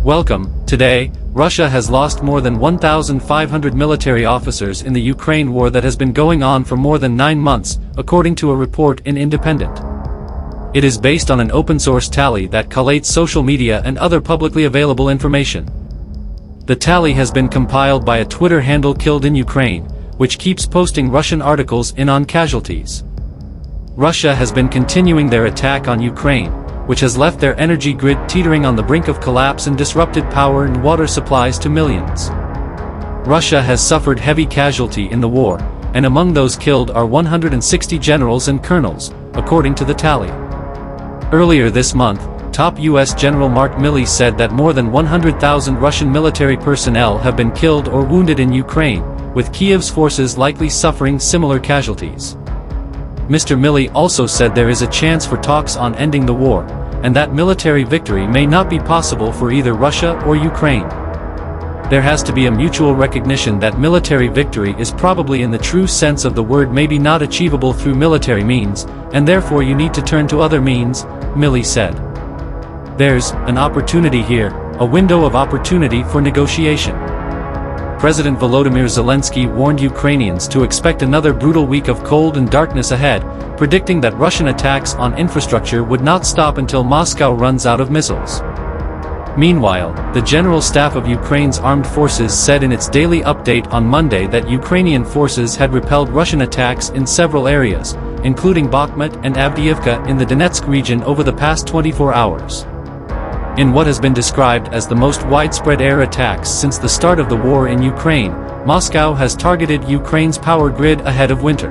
Welcome. Today, Russia has lost more than 1,500 military officers in the Ukraine war that has been going on for more than 9 months, according to a report in Independent. It is based on an open-source tally that collates social media and other publicly available information. The tally has been compiled by a Twitter handle Killed in Ukraine, which keeps posting Russian articles on casualties. Russia has been continuing their attack on Ukraine, which has left their energy grid teetering on the brink of collapse and disrupted power and water supplies to millions. Russia has suffered heavy casualty in the war, and among those killed are 160 generals and colonels, according to the tally. Earlier this month, top U.S. General Mark Milley said that more than 100,000 Russian military personnel have been killed or wounded in Ukraine, with Kiev's forces likely suffering similar casualties. Mr. Milley also said there is a chance for talks on ending the war, and that military victory may not be possible for either Russia or Ukraine. There has to be a mutual recognition that military victory is probably in the true sense of the word maybe not achievable through military means, and therefore you need to turn to other means, Milley said. There's an opportunity here, a window of opportunity for negotiation. President Volodymyr Zelensky warned Ukrainians to expect another brutal week of cold and darkness ahead, predicting that Russian attacks on infrastructure would not stop until Moscow runs out of missiles. Meanwhile, the General Staff of Ukraine's armed forces said in its daily update on Monday that Ukrainian forces had repelled Russian attacks in several areas, including Bakhmut and Avdiivka in the Donetsk region over the past 24 hours. In what has been described as the most widespread air attacks since the start of the war in Ukraine, Moscow has targeted Ukraine's power grid ahead of winter.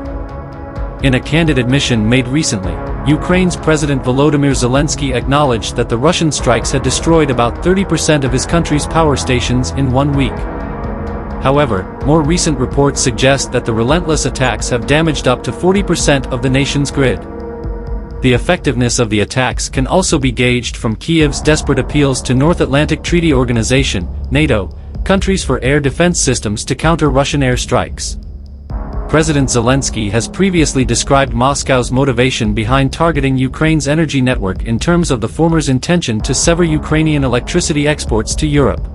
In a candid admission made recently, Ukraine's President Volodymyr Zelensky acknowledged that the Russian strikes had destroyed about 30% of his country's power stations in 1 week. However, more recent reports suggest that the relentless attacks have damaged up to 40% of the nation's grid. The effectiveness of the attacks can also be gauged from Kiev's desperate appeals to North Atlantic Treaty Organization, NATO, countries for air defense systems to counter Russian air strikes. President Zelensky has previously described Moscow's motivation behind targeting Ukraine's energy network in terms of the former's intention to sever Ukrainian electricity exports to Europe.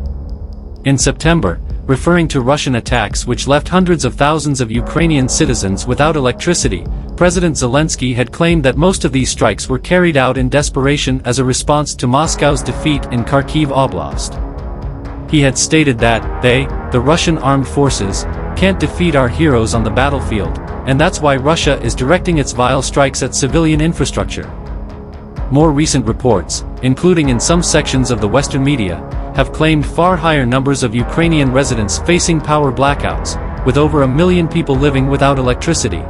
In September, referring to Russian attacks which left hundreds of thousands of Ukrainian citizens without electricity, President Zelensky had claimed that most of these strikes were carried out in desperation as a response to Moscow's defeat in Kharkiv Oblast. He had stated that, the Russian armed forces, can't defeat our heroes on the battlefield, and that's why Russia is directing its vile strikes at civilian infrastructure. More recent reports, including in some sections of the Western media, have claimed far higher numbers of Ukrainian residents facing power blackouts, with over 1 million people living without electricity.